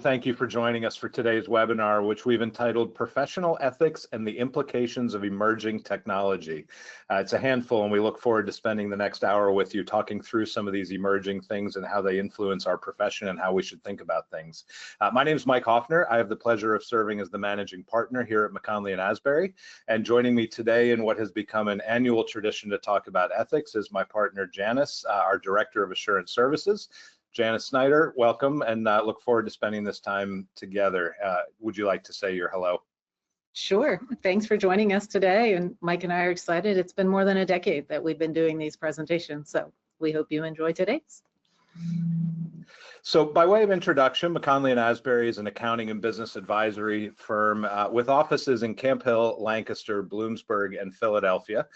Thank you for joining us for today's webinar, which we've entitled Professional Ethics and the Implications of Emerging Technology. It's a handful, and we look forward to spending the next hour with you talking through some of these emerging things and how they influence our profession and how we should think about things. My name is Mike Hoffner. I have the pleasure of serving as the managing partner here at McKonly Asbury, and joining me today in what has become an annual tradition to talk about ethics is my partner Janice, our Director of Assurance Services. Janice Snyder, welcome, and look forward to spending this time together. Would you like to say your hello? Sure. Thanks for joining us today. And Mike and I are excited. It's been more than a decade that we've been doing these presentations, so we hope you enjoy today's. So by way of introduction, McKonly Asbury is an accounting and business advisory firm with offices in Camp Hill, Lancaster, Bloomsburg, and Philadelphia.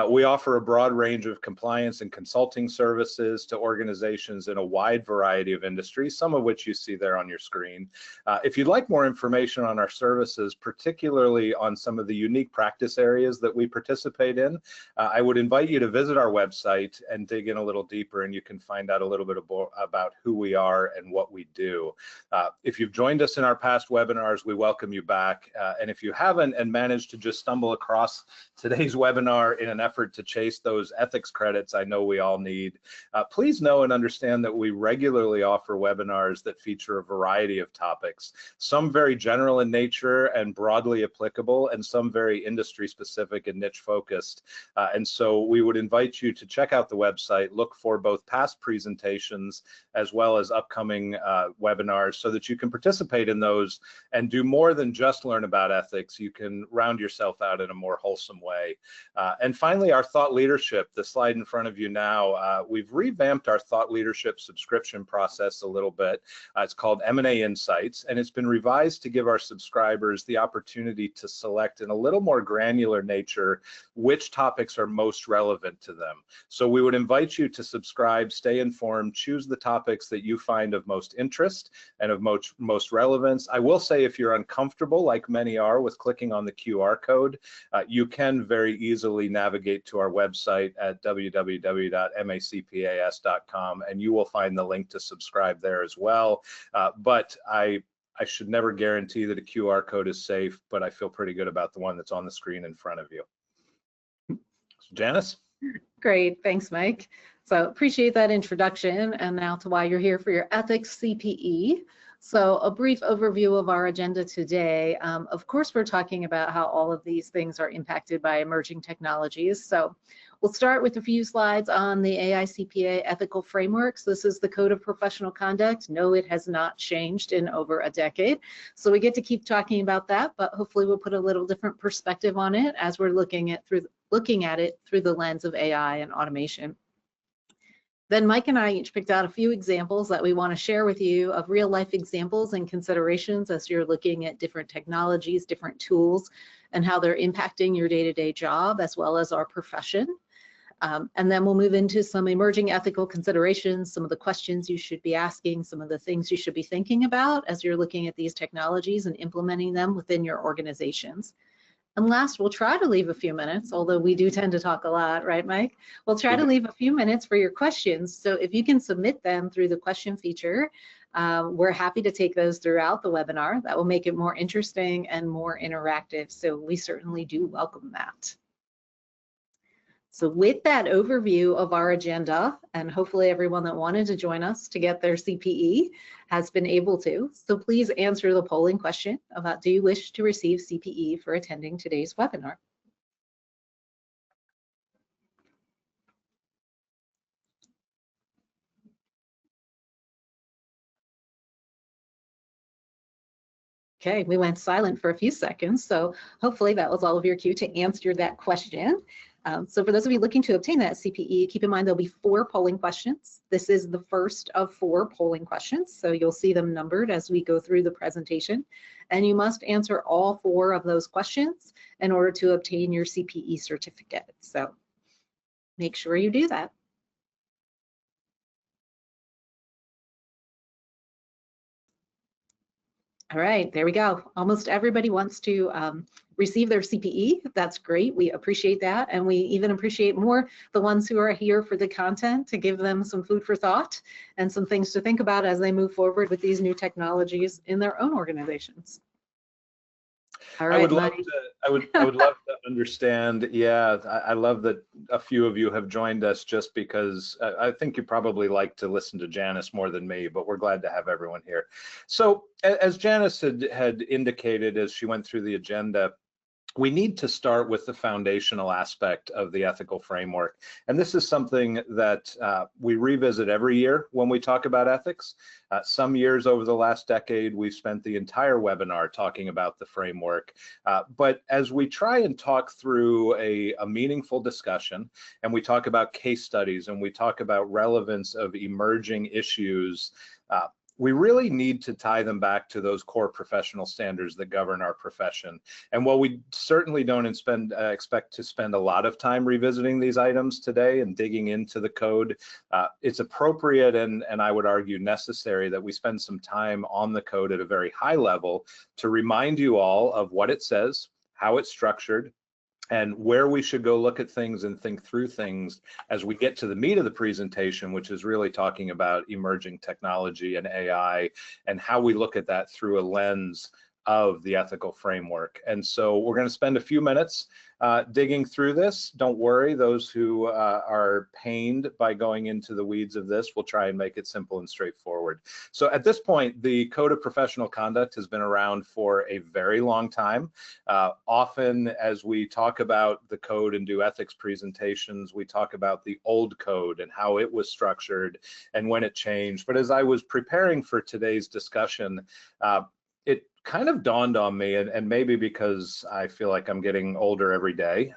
We offer a broad range of compliance and consulting services to organizations in a wide variety of industries, some of which you see there on your screen. If you'd like more information on our services, particularly on some of the unique practice areas that we participate in, I would invite you to visit our website and dig in a little deeper, and you can find out a little bit about who we are and what we do. If you've joined us in our past webinars, we welcome you back. And if you haven't and managed to just stumble across today's webinar in an effort to chase those ethics credits I know we all need, please know and understand that we regularly offer webinars that feature a variety of topics, some very general in nature and broadly applicable, and some very industry specific and niche focused. And so we would invite you to check out the website, look for both past presentations as well as upcoming webinars so that you can participate in those and do more than just learn about ethics. You can round yourself out in a more wholesome way. And finally, our thought leadership, the slide in front of you now, we've revamped our thought leadership subscription process a little bit. It's called M&A Insights, and it's been revised to give our subscribers the opportunity to select in a little more granular nature which topics are most relevant to them. So we would invite you to subscribe, stay informed, choose the topics that you find of most interest and of most relevance. I will say, if you're uncomfortable, like many are, with clicking on the QR code, you can very easily navigate to our website at www.macpas.com, and you will find the link to subscribe there as well. But I should never guarantee that a QR code is safe, but I feel pretty good about the one that's on the screen in front of you. Janice? Great, thanks, Mike. So appreciate that introduction, and now to why you're here for your ethics CPE. So a brief overview of our agenda today. Of course, we're talking about how all of these things are impacted by emerging technologies. So we'll start with a few slides on the AICPA ethical frameworks. This is the Code of Professional Conduct. No, it has not changed in over a decade. So we get to keep talking about that, but hopefully we'll put a little different perspective on it as we're looking at it through the lens of AI and automation. Then Mike and I each picked out a few examples that we want to share with you of real life examples and considerations as you're looking at different technologies, different tools, and how they're impacting your day-to-day job as well as our profession. And then we'll move into some emerging ethical considerations, some of the questions you should be asking, some of the things you should be thinking about as you're looking at these technologies and implementing them within your organizations. And last, we'll try to leave a few minutes, although we do tend to talk a lot, right, Mike? We'll try to leave a few minutes for your questions. So if you can submit them through the question feature, we're happy to take those throughout the webinar. That will make it more interesting and more interactive. So we certainly do welcome that. So with that overview of our agenda, and hopefully everyone that wanted to join us to get their CPE has been able to, so please answer the polling question about, do you wish to receive CPE for attending today's webinar? Okay, we went silent for a few seconds, so hopefully that was all of your cue to answer that question. So for those of you looking to obtain that CPE, keep in mind there'll be 4 polling questions. This is the first of 4 polling questions, so you'll see them numbered as we go through the presentation. And you must answer all 4 of those questions in order to obtain your CPE certificate. So make sure you do that. All right, there we go. Almost everybody wants to receive their CPE. That's great. We appreciate that. And we even appreciate more the ones who are here for the content to give them some food for thought and some things to think about as they move forward with these new technologies in their own organizations. All right, I would love to understand. Yeah, I love that a few of you have joined us just because I think you probably like to listen to Janice more than me, but we're glad to have everyone here. So as Janice had indicated as she went through the agenda, we need to start with the foundational aspect of the ethical framework. And this is something that we revisit every year when we talk about ethics. Some years over the last decade, we've spent the entire webinar talking about the framework. But as we try and talk through a meaningful discussion, and we talk about case studies, and we talk about relevance of emerging issues, we really need to tie them back to those core professional standards that govern our profession. And while we certainly don't expect to spend a lot of time revisiting these items today and digging into the code, it's appropriate and I would argue necessary that we spend some time on the code at a very high level to remind you all of what it says, how it's structured, and where we should go look at things and think through things as we get to the meat of the presentation, which is really talking about emerging technology and AI and how we look at that through a lens of the ethical framework. And so we're going to spend a few minutes digging through this. Don't worry, those who are pained by going into the weeds of this, we'll try and make it simple and straightforward. So at this point, the Code of Professional Conduct has been around for a very long time. Often as we talk about the code and do ethics presentations, we talk about the old code and how it was structured and when it changed. But as I was preparing for today's discussion, it kind of dawned on me, and maybe because I feel like I'm getting older every day,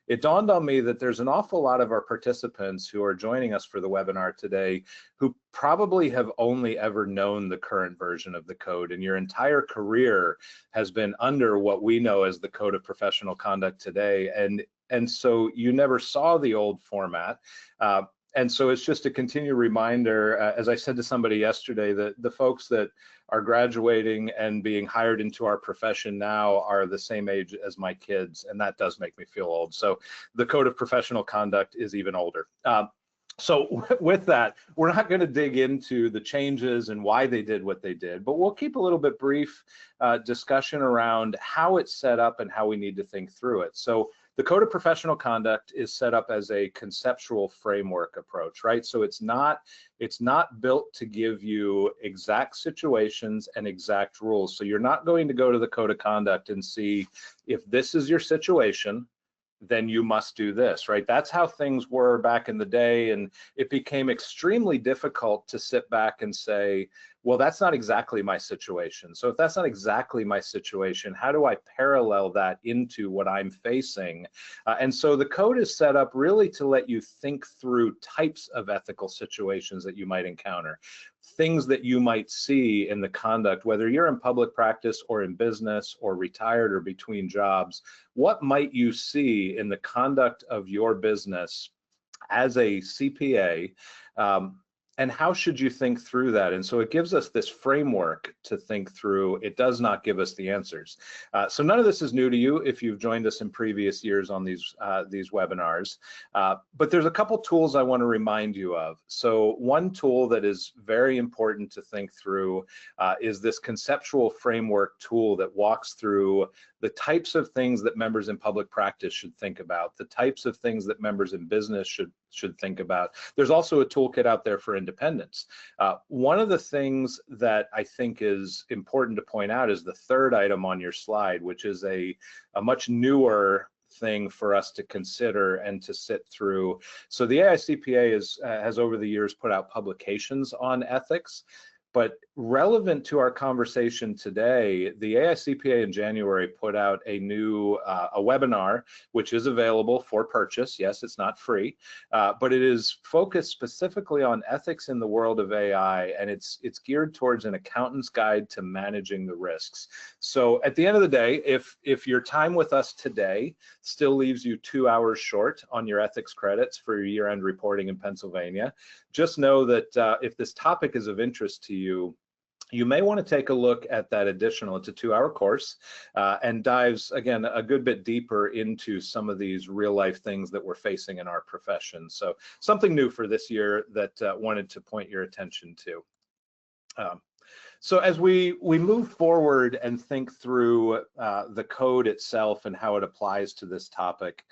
it dawned on me that there's an awful lot of our participants who are joining us for the webinar today who probably have only ever known the current version of the code, and your entire career has been under what we know as the Code of Professional Conduct today, and so you never saw the old format. And so it's just a continued reminder, as I said to somebody yesterday, that the folks that are graduating and being hired into our profession now are the same age as my kids, and that does make me feel old. So the Code of Professional Conduct is even older. So with that, we're not going to dig into the changes and why they did what they did, but we'll keep a little bit brief discussion around how it's set up and how we need to think through it. So the Code of Professional Conduct is set up as a conceptual framework approach, right? So it's not built to give you exact situations and exact rules. So you're not going to go to the Code of Conduct and see if this is your situation, then you must do this, right? That's how things were back in the day, and it became extremely difficult to sit back and say, well, that's not exactly my situation. So if that's not exactly my situation, how do I parallel that into what I'm facing? And so the code is set up really to let you think through types of ethical situations that you might encounter, things that you might see in the conduct, whether you're in public practice or in business or retired or between jobs. What might you see in the conduct of your business as a CPA? And how should you think through that? And so it gives us this framework to think through. It does not give us the answers. So none of this is new to you if you've joined us in previous years on these webinars. But there's a couple tools I want to remind you of. So one tool that is very important to think through is this conceptual framework tool that walks through the types of things that members in public practice should think about, the types of things that members in business should think about. There's also a toolkit out there for independents. One of the things that I think is important to point out is the third item on your slide, which is a much newer thing for us to consider and to sit through. So the AICPA has over the years put out publications on ethics. But relevant to our conversation today, the AICPA in January put out a new a webinar, which is available for purchase. Yes, it's not free, but it is focused specifically on ethics in the world of AI, and it's geared towards an accountant's guide to managing the risks. So at the end of the day, if your time with us today still leaves you 2 hours short on your ethics credits for your year-end reporting in Pennsylvania, just know that if this topic is of interest to you, you may want to take a look at that additional. It's a 2-hour course and dives, again, a good bit deeper into some of these real life things that we're facing in our profession. So something new for this year that wanted to point your attention to. So as we move forward and think through the code itself and how it applies to this topic,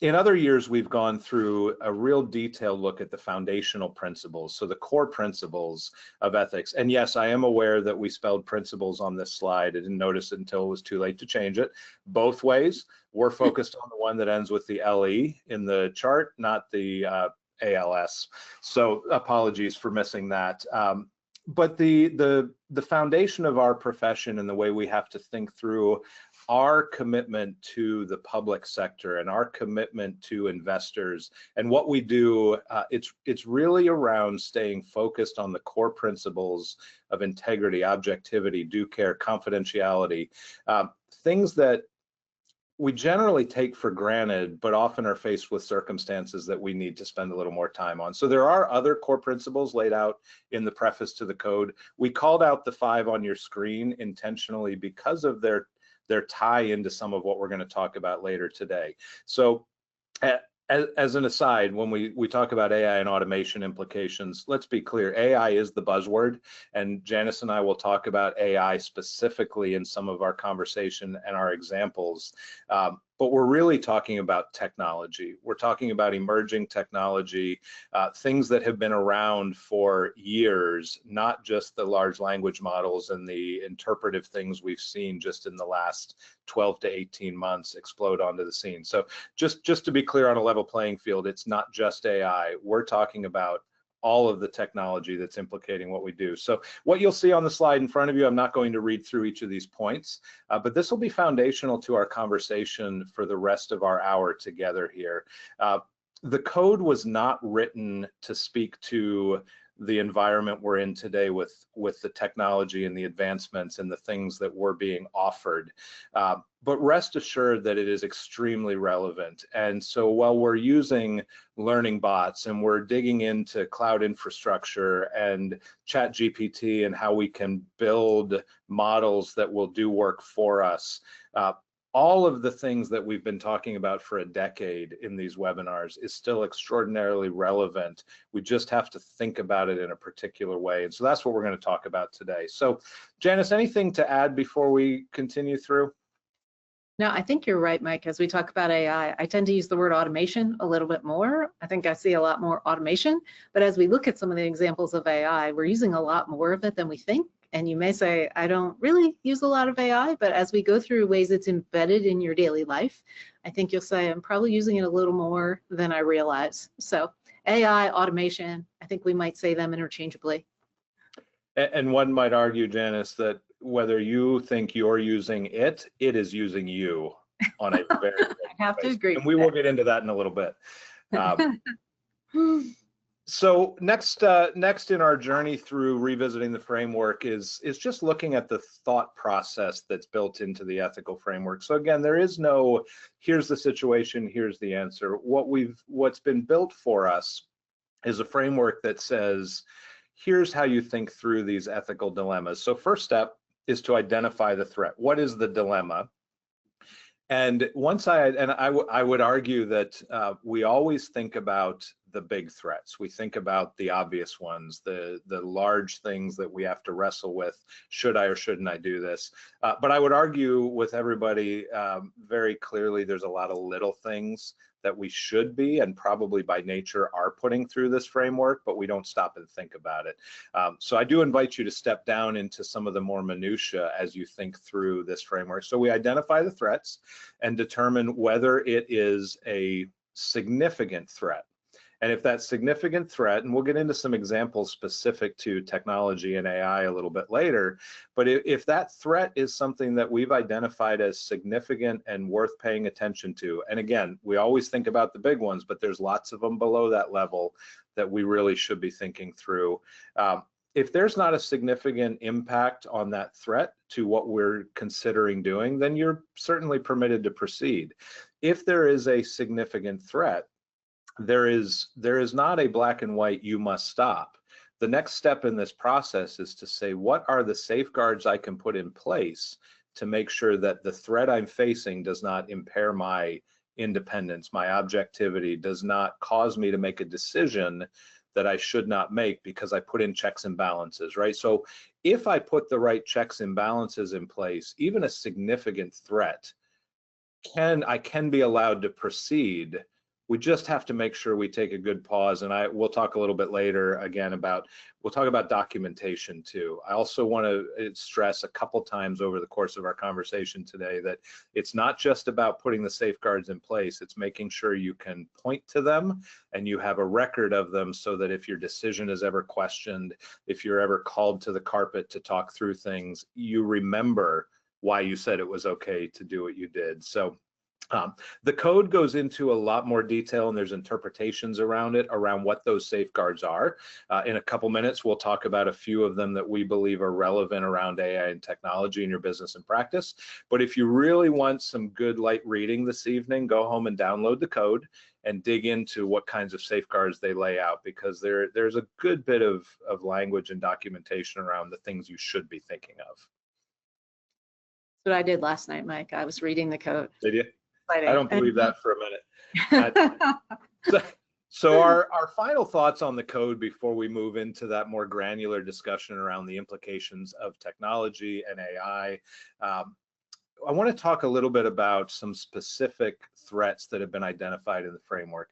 in other years, we've gone through a real detailed look at the foundational principles, so the core principles of ethics. And yes, I am aware that we spelled principles on this slide. I didn't notice it until it was too late to change it. Both ways, we're focused on the one that ends with the LE in the chart, not the ALS. So apologies for missing that. But the foundation of our profession and the way we have to think through our commitment to the public sector and our commitment to investors and what we do, it's really around staying focused on the core principles of integrity, objectivity, due care, confidentiality, things that we generally take for granted, but often are faced with circumstances that we need to spend a little more time on. So there are other core principles laid out in the preface to the code. We called out the 5 on your screen intentionally because of their tie into some of what we're going to talk about later today. So as an aside, when we talk about AI and automation implications, let's be clear, AI is the buzzword, and Janice and I will talk about AI specifically in some of our conversation and our examples. But we're really talking about technology. We're talking about emerging technology, things that have been around for years, not just the large language models and the interpretive things we've seen just in the last 12 to 18 months explode onto the scene. So just to be clear on a level playing field, it's not just AI. We're talking about all of the technology that's implicating what we do. So what you'll see on the slide in front of you, I'm not going to read through each of these points, but this will be foundational to our conversation for the rest of our hour together here. The code was not written to speak to the environment we're in today with the technology and the advancements and the things that were being offered. But rest assured that it is extremely relevant. And so while we're using learning bots and we're digging into cloud infrastructure and ChatGPT and how we can build models that will do work for us, all of the things that we've been talking about for a decade in these webinars is still extraordinarily relevant. We just have to think about it in a particular way. And so that's what we're going to talk about today. So Janice, anything to add before we continue through? No, I think you're right, Mike. As we talk about AI, I tend to use the word automation a little bit more. I think I see a lot more automation, but as we look at some of the examples of AI, we're using a lot more of it than we think. And you may say, I don't really use a lot of AI, but as we go through ways it's embedded in your daily life, I think you'll say, I'm probably using it a little more than I realize. So AI, automation, I think we might say them interchangeably. And one might argue, Janice, that whether you think you're using it, it is using you on a very I have to agree. And we will get into that in a little bit. So next in our journey through revisiting the framework is just looking at the thought process that's built into the ethical framework. So again, there is no, here's the situation, here's the answer. What's been built for us is a framework that says, here's how you think through these ethical dilemmas. So first step is to identify the threat. What is the dilemma? And I would argue that we always think about the big threats. We think about the obvious ones, the large things that we have to wrestle with. Should I or shouldn't I do this? But I would argue with everybody very clearly, there's a lot of little things that we should be and probably by nature are putting through this framework, but we don't stop and think about it. So I do invite you to step down into some of the more minutia as you think through this framework. So we identify the threats and determine whether it is a significant threat. And if that significant threat, and we'll get into some examples specific to technology and AI a little bit later, but if that threat is something that we've identified as significant and worth paying attention to, and again, we always think about the big ones, but there's lots of them below that level that we really should be thinking through. If there's not a significant impact on that threat to what we're considering doing, then you're certainly permitted to proceed. If there is a significant threat, there is not a black and white, you must stop. The next step in this process is to say, what are the safeguards I can put in place to make sure that the threat I'm facing does not impair my independence, my objectivity, does not cause me to make a decision that I should not make because I put in checks and balances, right? So if I put the right checks and balances in place, even a significant threat, I can be allowed to proceed. We just have to make sure we take a good pause, and we'll talk a little bit later again we'll talk about documentation too. I also want to stress a couple times over the course of our conversation today that it's not just about putting the safeguards in place, it's making sure you can point to them and you have a record of them so that if your decision is ever questioned, if you're ever called to the carpet to talk through things, you remember why you said it was okay to do what you did. So the code goes into a lot more detail, and there's interpretations around it, around what those safeguards are. In a couple minutes, we'll talk about a few of them that we believe are relevant around AI and technology in your business and practice. But if you really want some good light reading this evening, go home and download the code and dig into what kinds of safeguards they lay out, because there's a good bit of language and documentation around the things you should be thinking of. That's what I did last night, Mike. I was reading the code. Did you? I don't believe that for a minute. So our final thoughts on the code before we move into that more granular discussion around the implications of technology and AI. I want to talk a little bit about some specific threats that have been identified in the framework.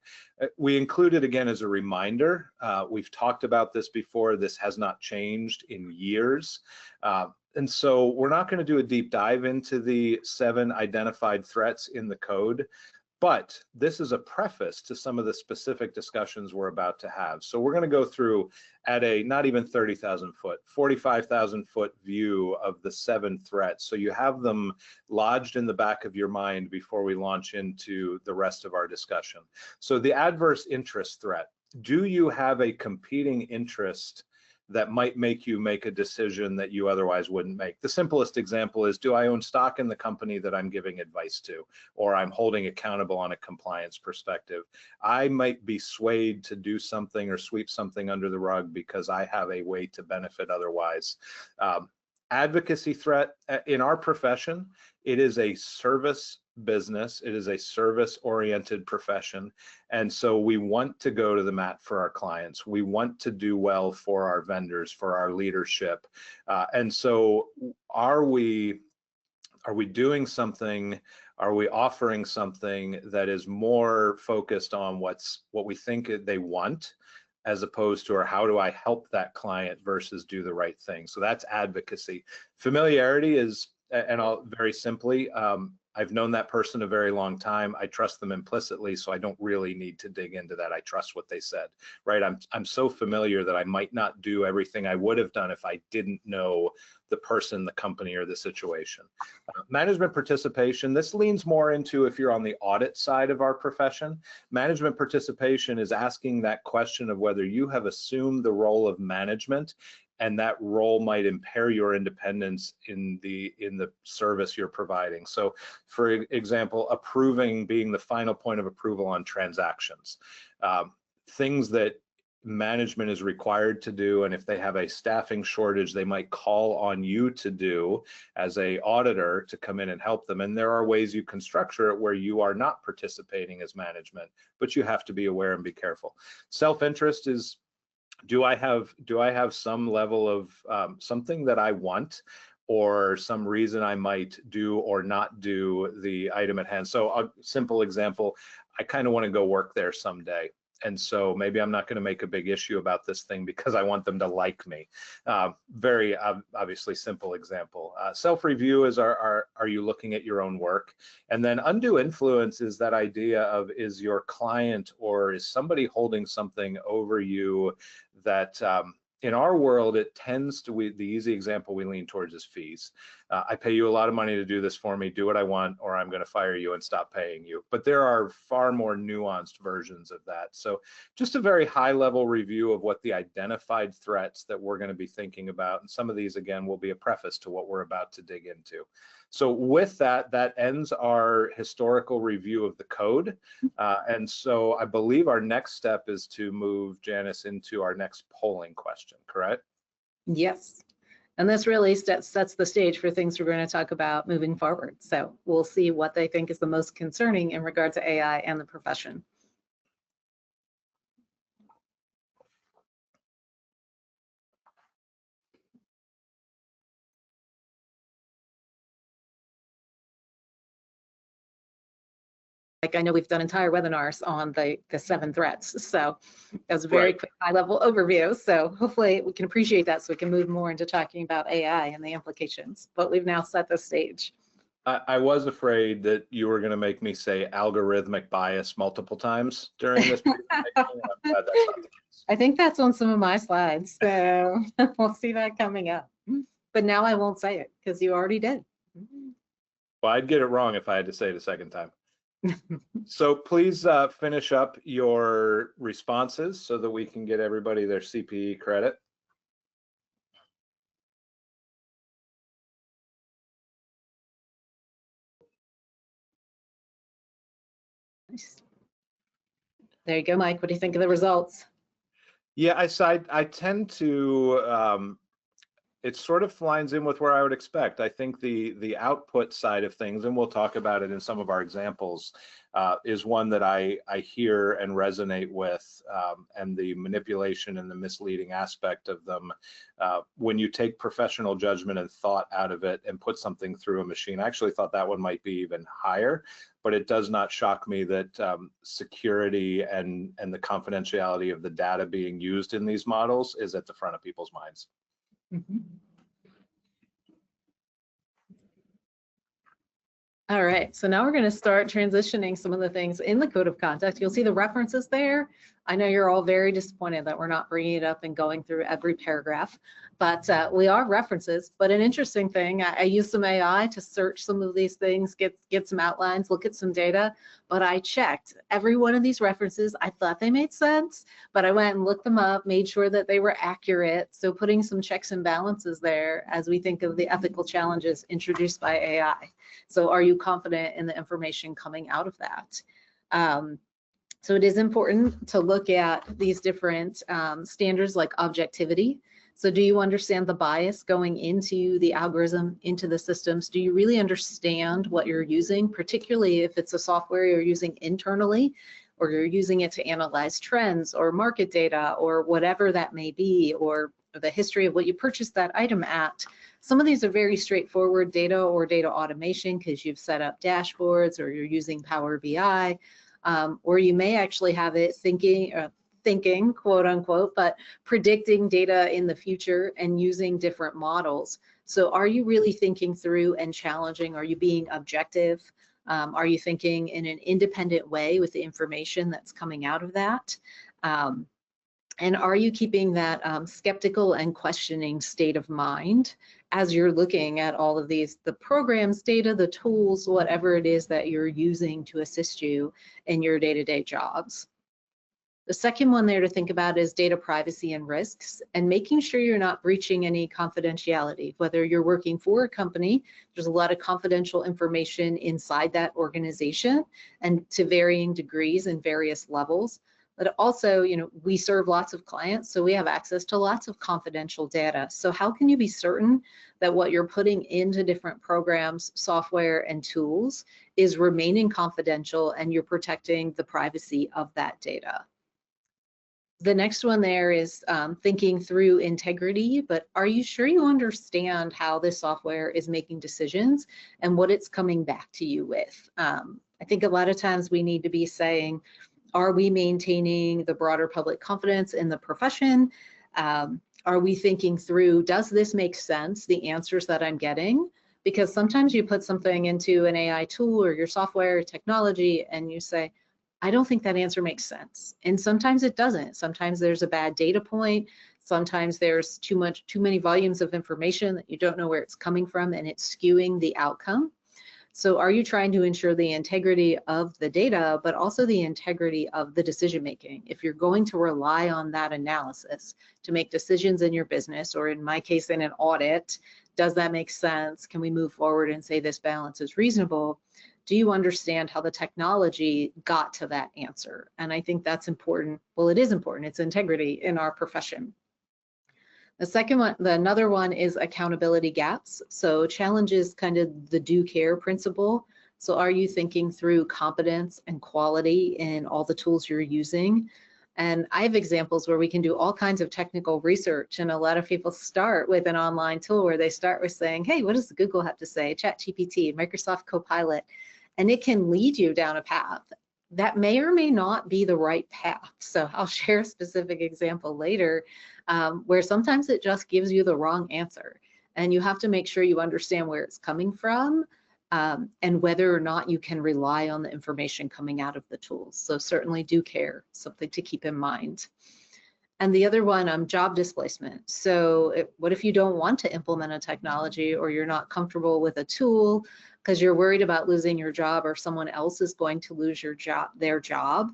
We included, again, as a reminder, we've talked about this before. This has not changed in years. And so we're not going to do a deep dive into the 7 identified threats in the code, but this is a preface to some of the specific discussions we're about to have. So we're going to go through at a not even 30,000 foot, 45,000 foot view of the 7 threats. So you have them lodged in the back of your mind before we launch into the rest of our discussion. So the adverse interest threat. Do you have a competing interest that might make you make a decision that you otherwise wouldn't make? The simplest example is, do I own stock in the company that I'm giving advice to, or I'm holding accountable on a compliance perspective? I might be swayed to do something or sweep something under the rug because I have a way to benefit otherwise. Advocacy threat. In our profession, it is a service business. It is a service-oriented profession. And so we want to go to the mat for our clients. We want to do well for our vendors, for our leadership. And so are we doing something? Are we offering something that is more focused on what we think they want, as opposed to, or how do I help that client versus do the right thing? So that's advocacy. Familiarity is, and I'll very simply, I've known that person a very long time. I trust them implicitly, so I don't really need to dig into that. I trust what they said, right? I'm so familiar that I might not do everything I would have done if I didn't know the person, the company, or the situation. Management participation, this leans more into if you're on the audit side of our profession. Management participation is asking that question of whether you have assumed the role of management, and that role might impair your independence in the service you're providing. So for example, approving, being the final point of approval on transactions, things that management is required to do, and if they have a staffing shortage, they might call on you to do as a auditor to come in and help them. And there are ways you can structure it where you are not participating as management, but you have to be aware and be careful. Self-interest is, do I have some level of something that I want, or some reason I might do or not do the item at hand? So a simple example, I kind of want to go work there someday. And so maybe I'm not going to make a big issue about this thing because I want them to like me. Very obviously simple example. Self-review is, are you looking at your own work? And then undue influence is that idea of, is your client or is somebody holding something over you that in our world, it tends to, the easy example we lean towards is fees. I pay you a lot of money to do this for me, do what I want, or I'm going to fire you and stop paying you. But there are far more nuanced versions of that. So just a very high level review of what the identified threats that we're going to be thinking about. And some of these, again, will be a preface to what we're about to dig into. So with that, that ends our historical review of the code. And so I believe our next step is to move Janice into our next polling question. question, correct? Yes. And this really sets the stage for things we're going to talk about moving forward. So we'll see what they think is the most concerning in regard to AI and the profession. Like, I know we've done entire webinars on the 7 threats. So that was a very quick high-level overview. So hopefully we can appreciate that so we can move more into talking about AI and the implications. But we've now set the stage. I was afraid that you were going to make me say algorithmic bias multiple times during this presentation. I'm glad that's not the case. I think that's on some of my slides. So we'll see that coming up. But now I won't say it because you already did. Well, I'd get it wrong if I had to say it a second time. So please finish up your responses so that we can get everybody their CPE credit. Nice. There you go, Mike. What do you think of the results? Yeah, I tend to, it sort of lines in with where I would expect. I think the output side of things, and we'll talk about it in some of our examples, is one that I hear and resonate with, and the manipulation and the misleading aspect of them. When you take professional judgment and thought out of it and put something through a machine, I actually thought that one might be even higher, but it does not shock me that security and the confidentiality of the data being used in these models is at the front of people's minds. Mm-hmm. All right, so now we're going to start transitioning some of the things in the code of conduct. You'll see the references there. I know you're all very disappointed that we're not bringing it up and going through every paragraph, but we are references. But an interesting thing, I used some AI to search some of these things, get some outlines, look at some data, but I checked every one of these references. I thought they made sense, but I went and looked them up, made sure that they were accurate. So putting some checks and balances there as we think of the ethical challenges introduced by AI. So are you confident in the information coming out of that? So it is important to look at these different standards like objectivity. So do you understand the bias going into the algorithm, into the systems? Do you really understand what you're using, particularly if it's a software you're using internally, or you're using it to analyze trends or market data or whatever that may be, or the history of what you purchased that item at? Some of these are very straightforward data or data automation because you've set up dashboards or you're using Power BI. Or you may actually have it thinking, quote unquote, but predicting data in the future and using different models. So are you really thinking through and challenging? Are you being objective? Are you thinking in an independent way with the information that's coming out of that? And are you keeping that skeptical and questioning state of mind as you're looking at all of these, the programs, data, the tools, whatever it is that you're using to assist you in your day-to-day jobs? The second one there to think about is data privacy and risks, and making sure you're not breaching any confidentiality. Whether you're working for a company, there's a lot of confidential information inside that organization and to varying degrees and various levels. But also, we serve lots of clients, so we have access to lots of confidential data. So how can you be certain that what you're putting into different programs, software, and tools is remaining confidential and you're protecting the privacy of that data? The next one there is thinking through integrity, but are you sure you understand how this software is making decisions and what it's coming back to you with? I think a lot of times we need to be saying, are we maintaining the broader public confidence in the profession? Are we thinking through, does this make sense, the answers that I'm getting? Because sometimes you put something into an AI tool or your software or technology and you say, I don't think that answer makes sense. And sometimes it doesn't. Sometimes there's a bad data point. Sometimes there's too many volumes of information that you don't know where it's coming from and it's skewing the outcome. So are you trying to ensure the integrity of the data, but also the integrity of the decision making? If you're going to rely on that analysis to make decisions in your business, or in my case, in an audit, does that make sense? Can we move forward and say this balance is reasonable? Do you understand how the technology got to that answer? And I think that's important. Well, it is important. It's integrity in our profession. The second one, another one is accountability gaps. So challenge is kind of the do care principle. So are you thinking through competence and quality in all the tools you're using? And I have examples where we can do all kinds of technical research, and a lot of people start with an online tool where they start with saying, hey, what does Google have to say? ChatGPT, Microsoft Copilot, and it can lead you down a path that may or may not be the right path. So I'll share a specific example later where sometimes it just gives you the wrong answer, and you have to make sure you understand where it's coming from and whether or not you can rely on the information coming out of the tools. So certainly do care, something to keep in mind. And the other one, job displacement. So what if you don't want to implement a technology, or you're not comfortable with a tool because you're worried about losing your job, or someone else is going to lose their job?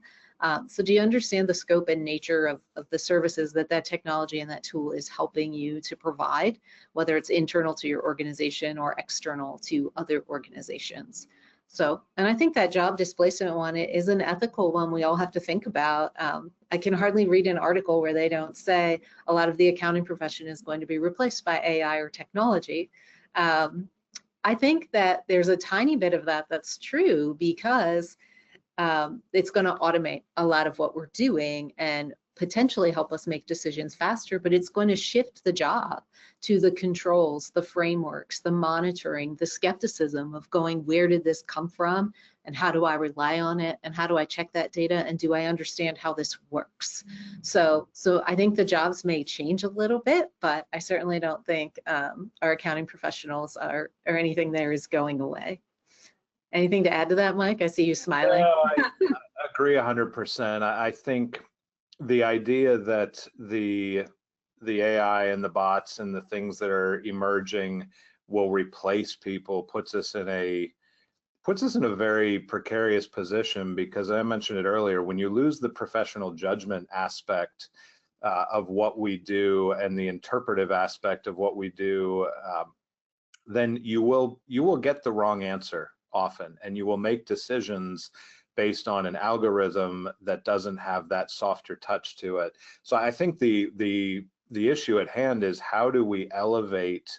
So do you understand the scope and nature of the services that technology and that tool is helping you to provide, whether it's internal to your organization or external to other organizations? So, and I think that job displacement one is an ethical one we all have to think about. I can hardly read an article where they don't say a lot of the accounting profession is going to be replaced by AI or technology. I think that there's a tiny bit of that that's true, because it's going to automate a lot of what we're doing and potentially help us make decisions faster, but it's going to shift the job to the controls, the frameworks, the monitoring, the skepticism of going, where did this come from, and how do I rely on it, and how do I check that data, and do I understand how this works? So I think the jobs may change a little bit, but I certainly don't think our accounting professionals or anything there is going away. Anything to add to that, Mike? I see you smiling. No, I agree 100%. I think the idea that the AI and the bots and the things that are emerging will replace people puts us in a very precarious position, because I mentioned it earlier, when you lose the professional judgment aspect of what we do and the interpretive aspect of what we do, then you will get the wrong answer often, and you will make decisions based on an algorithm that doesn't have that softer touch to it. So I think the issue at hand is, how do we elevate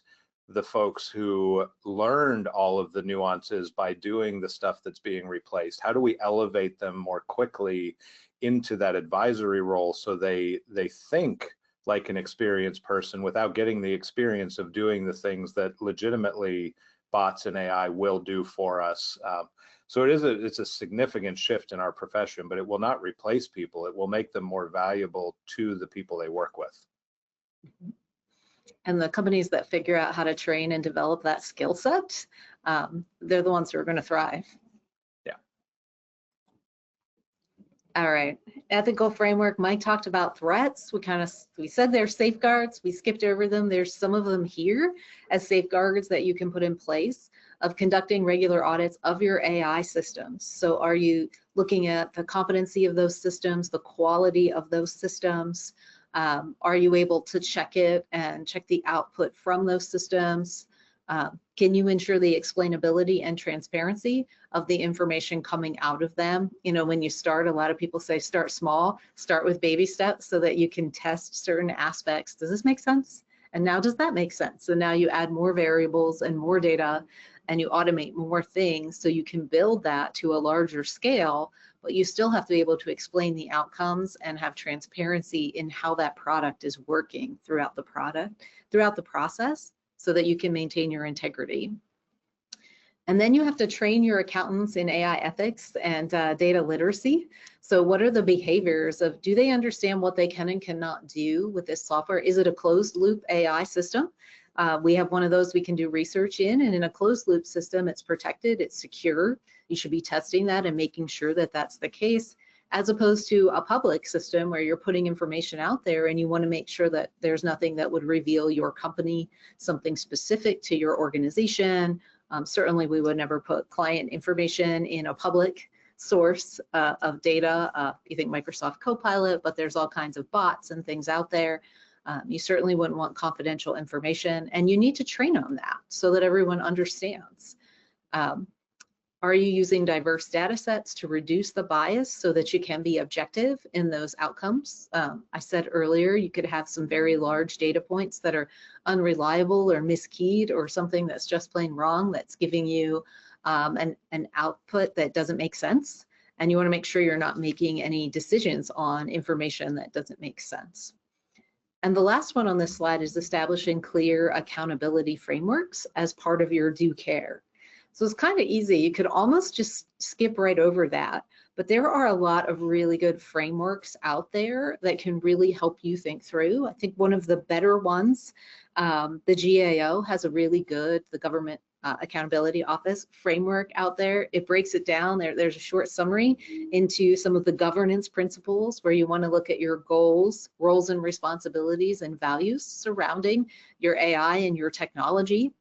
the folks who learned all of the nuances by doing the stuff that's being replaced? How do we elevate them more quickly into that advisory role, so they think like an experienced person without getting the experience of doing the things that legitimately bots and AI will do for us? So it's a significant shift in our profession, but it will not replace people. It will make them more valuable to the people they work with. And the companies that figure out how to train and develop that skill set, they're the ones who are going to thrive. Yeah. All right, ethical framework. Mike talked about threats. We said there's safeguards. We skipped over them. There's some of them here as safeguards that you can put in place of conducting regular audits of your AI systems. So are you looking at the competency of those systems, the quality of those systems? Are you able to check it and check the output from those systems? Can you ensure the explainability and transparency of the information coming out of them? You know, when you start, a lot of people say start small, start with baby steps so that you can test certain aspects. Does this make sense? And now, does that make sense? So now you add more variables and more data, and you automate more things so you can build that to a larger scale, but you still have to be able to explain the outcomes and have transparency in how that product is working throughout the process, so that you can maintain your integrity. And then you have to train your accountants in AI ethics and data literacy. So what are the behaviors of, do they understand what they can and cannot do with this software? Is it a closed loop AI system? We have one of those we can do research in, and in a closed loop system, it's protected, it's secure. You should be testing that and making sure that that's the case, as opposed to a public system where you're putting information out there and you want to make sure that there's nothing that would reveal your company, something specific to your organization. Certainly, we would never put client information in a public source of data. You think Microsoft Copilot, but there's all kinds of bots and things out there. You certainly wouldn't want confidential information, and you need to train on that so that everyone understands. Are you using diverse data sets to reduce the bias so that you can be objective in those outcomes? I said earlier, you could have some very large data points that are unreliable or miskeyed or something that's just plain wrong that's giving you an output that doesn't make sense. And you want to make sure you're not making any decisions on information that doesn't make sense. And the last one on this slide is establishing clear accountability frameworks as part of your due care. So it's kind of easy. You could almost just skip right over that. But there are a lot of really good frameworks out there that can really help you think through. I think one of the better ones, the GAO has a really good, the Government Accountability Office framework out there. It breaks it down. There's a short summary into some of the governance principles where you want to look at your goals, roles and responsibilities, and values surrounding your AI and your technology.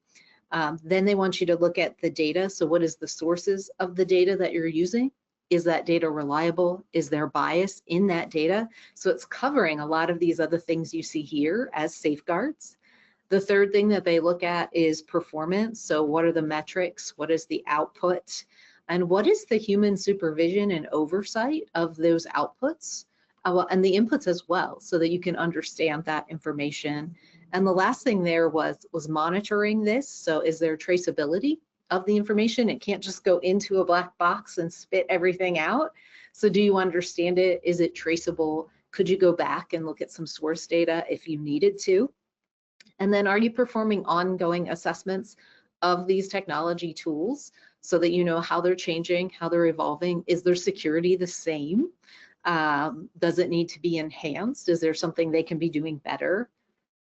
Then they want you to look at the data. So what is the sources of the data that you're using? Is that data reliable? Is there bias in that data? So it's covering a lot of these other things you see here as safeguards. The third thing that they look at is performance. So what are the metrics? What is the output? And what is the human supervision and oversight of those outputs? And the inputs as well, so that you can understand that information. And the last thing there was monitoring this. So is there traceability of the information? It can't just go into a black box and spit everything out. So do you understand it? Is it traceable? Could you go back and look at some source data if you needed to? And then are you performing ongoing assessments of these technology tools so that you know how they're changing, how they're evolving? Is their security the same? Does it need to be enhanced? Is there something they can be doing better?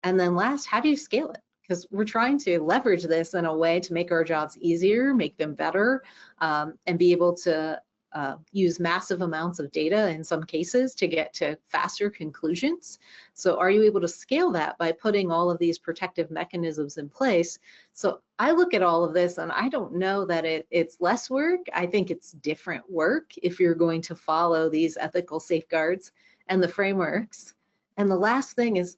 And then last, how do you scale it? Because we're trying to leverage this in a way to make our jobs easier, make them better, and be able to use massive amounts of data in some cases to get to faster conclusions. So are you able to scale that by putting all of these protective mechanisms in place? So I look at all of this and I don't know that it's less work. I think it's different work if you're going to follow these ethical safeguards and the frameworks. And the last thing is,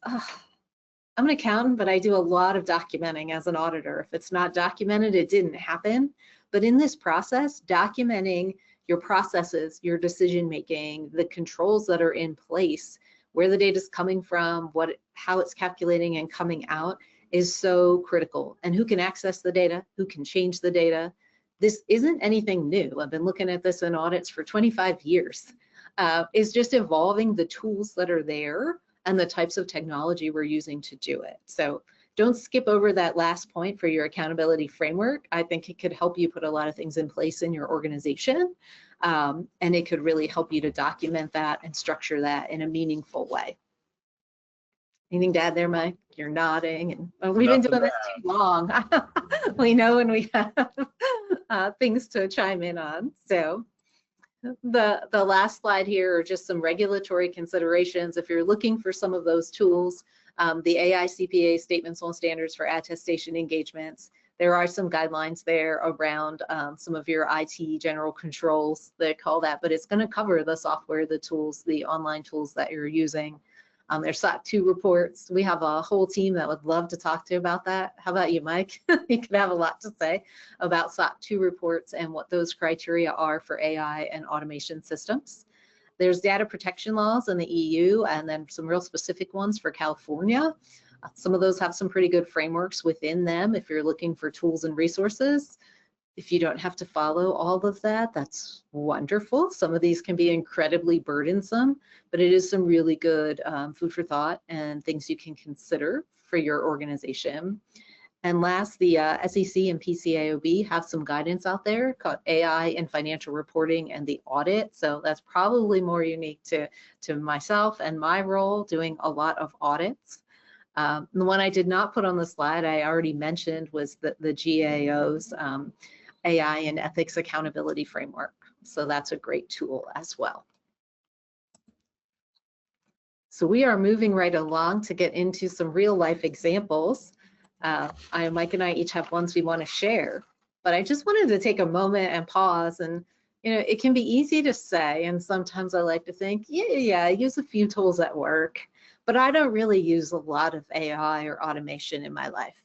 I'm an accountant, but I do a lot of documenting as an auditor. If it's not documented, it didn't happen. But in this process, documenting your processes, your decision making, the controls that are in place, where the data is coming from, how it's calculating and coming out is so critical. And who can access the data, who can change the data. This isn't anything new. I've been looking at this in audits for 25 years. It's just evolving the tools that are there and the types of technology we're using to do it. So don't skip over that last point for your accountability framework. I think it could help you put a lot of things in place in your organization, and it could really help you to document that and structure that in a meaningful way. Anything to add there, Mike? You're nodding, and we've been doing this too long. We know when we have things to chime in on. So the last slide here are just some regulatory considerations. If you're looking for some of those tools, the AICPA statements on standards for attestation engagements, there are some guidelines there around some of your IT general controls, they call that, but it's going to cover the software, the tools, the online tools that you're using. There's SOC 2 reports. We have a whole team that would love to talk to you about that. How about you, Mike? You could have a lot to say about SOC 2 reports and what those criteria are for AI and automation systems. There's data protection laws in the EU and then some real specific ones for California. Some of those have some pretty good frameworks within them if you're looking for tools and resources. If you don't have to follow all of that, that's wonderful. Some of these can be incredibly burdensome, but it is some really good food for thought and things you can consider for your organization. And last, the SEC and PCAOB have some guidance out there called AI and financial reporting and the audit. So that's probably more unique to myself and my role doing a lot of audits. The one I did not put on the slide, I already mentioned, was the GAO's AI and ethics accountability framework. So that's a great tool as well. So we are moving right along to get into some real life examples. Mike and I each have ones we want to share, but I just wanted to take a moment and pause. And it can be easy to say, and sometimes I like to think, yeah, I use a few tools at work, but I don't really use a lot of AI or automation in my life.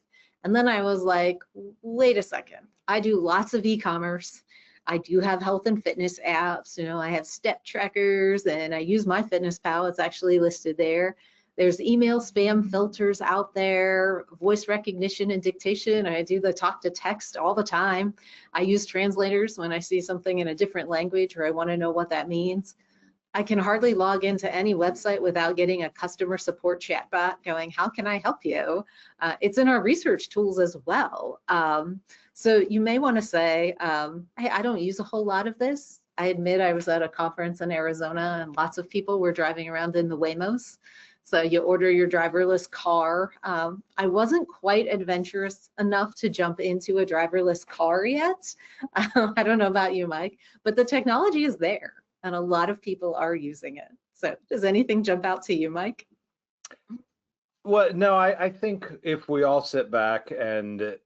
And then I was like, wait a second, I do lots of e-commerce. I do have health and fitness apps. You know, I have step trackers and I use MyFitnessPal. It's actually listed there. There's email spam filters out there, voice recognition and dictation. I do the talk to text all the time. I use translators when I see something in a different language or I want to know what that means. I can hardly log into any website without getting a customer support chatbot going, how can I help you? It's in our research tools as well. So you may want to say, hey, I don't use a whole lot of this. I admit I was at a conference in Arizona and lots of people were driving around in the Waymos. So you order your driverless car. I wasn't quite adventurous enough to jump into a driverless car yet. I don't know about you, Mike, but the technology is there. And a lot of people are using it. So does anything jump out to you, Mike? Well, no, I think if we all sit back and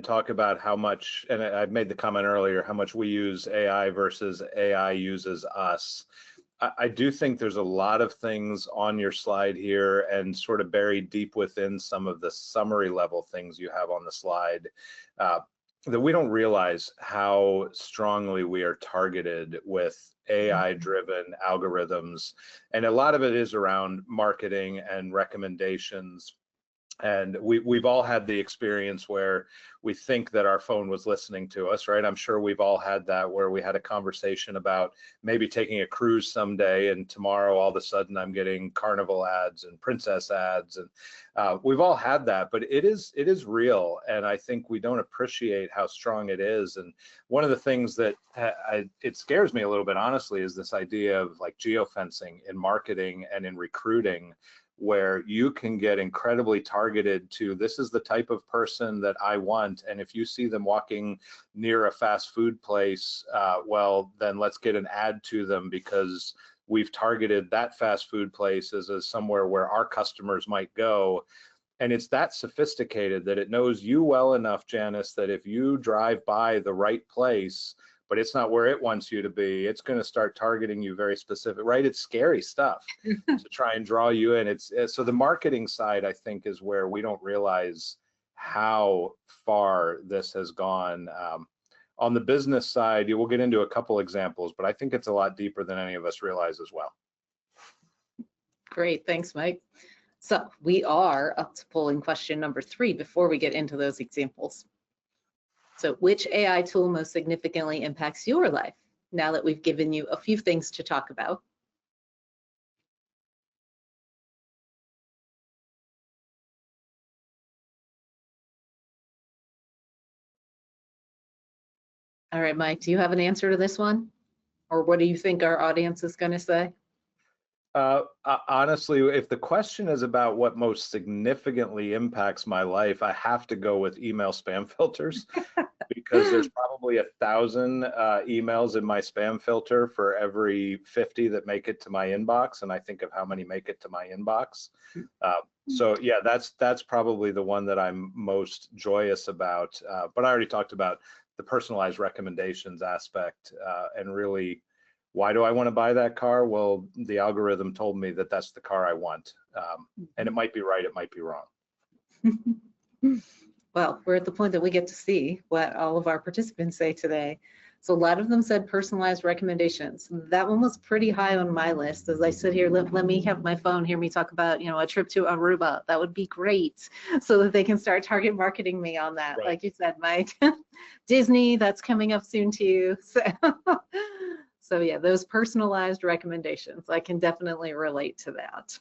talk about how much, and I made the comment earlier, how much we use AI versus AI uses us. I do think there's a lot of things on your slide here and sort of buried deep within some of the summary level things you have on the slide that we don't realize how strongly we are targeted with AI-driven algorithms. And a lot of it is around marketing and recommendations. And we've all had the experience where we think that our phone was listening to us, right? I'm sure we've all had that where we had a conversation about maybe taking a cruise someday, and tomorrow all of a sudden I'm getting Carnival ads and Princess ads, and we've all had that. But it is real, and I think we don't appreciate how strong it is. And one of the things that it scares me a little bit, honestly, is this idea of like geofencing in marketing and in recruiting, where you can get incredibly targeted to, this is the type of person that I want, and if you see them walking near a fast food place, well, then let's get an ad to them because we've targeted that fast food place as somewhere where our customers might go. And it's that sophisticated that it knows you well enough, Janice, that if you drive by the right place, but it's not where it wants you to be, it's going to start targeting you very specific, right? It's scary stuff to try and draw you in. It's so the marketing side, I think, is where we don't realize how far this has gone. On the business side, you will get into a couple examples, but I think it's a lot deeper than any of us realize as well. Great, thanks, Mike. So we are up to polling question number 3 before we get into those examples. So which AI tool most significantly impacts your life? Now that we've given you a few things to talk about. All right, Mike, do you have an answer to this one? Or what do you think our audience is going to say? Honestly, if the question is about what most significantly impacts my life, I have to go with email spam filters because there's probably 1,000 emails in my spam filter for every 50 that make it to my inbox, and I think of how many make it to my inbox. So yeah, that's probably the one that I'm most joyous about. But I already talked about the personalized recommendations aspect, and really, why do I want to buy that car? Well, the algorithm told me that that's the car I want. And it might be right, it might be wrong. Well, we're at the point that we get to see what all of our participants say today. So a lot of them said personalized recommendations. That one was pretty high on my list. As I sit here, let me have my phone, hear me talk about, a trip to Aruba. That would be great, so that they can start target marketing me on that. Right. Like you said, Mike. Disney, that's coming up soon too. So yeah, those personalized recommendations, I can definitely relate to that.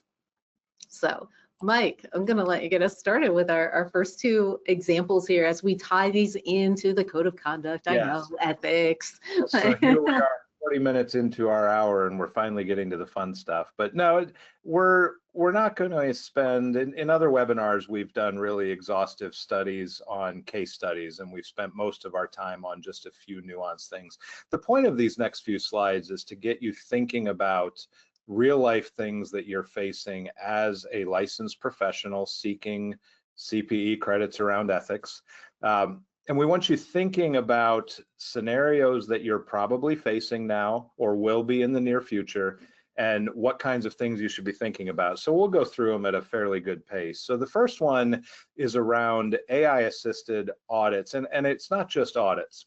So Mike, I'm going to let you get us started with our first 2 examples here as we tie these into the code of conduct. Yes. I know, ethics. So here we are, 40 minutes into our hour, and we're finally getting to the fun stuff. But no, we're not going to spend, in other webinars, we've done really exhaustive studies on case studies, and we've spent most of our time on just a few nuanced things. The point of these next few slides is to get you thinking about real life things that you're facing as a licensed professional seeking CPE credits around ethics. And we want you thinking about scenarios that you're probably facing now or will be in the near future, and what kinds of things you should be thinking about. So we'll go through them at a fairly good pace. So the first one is around AI-assisted audits, and it's not just audits.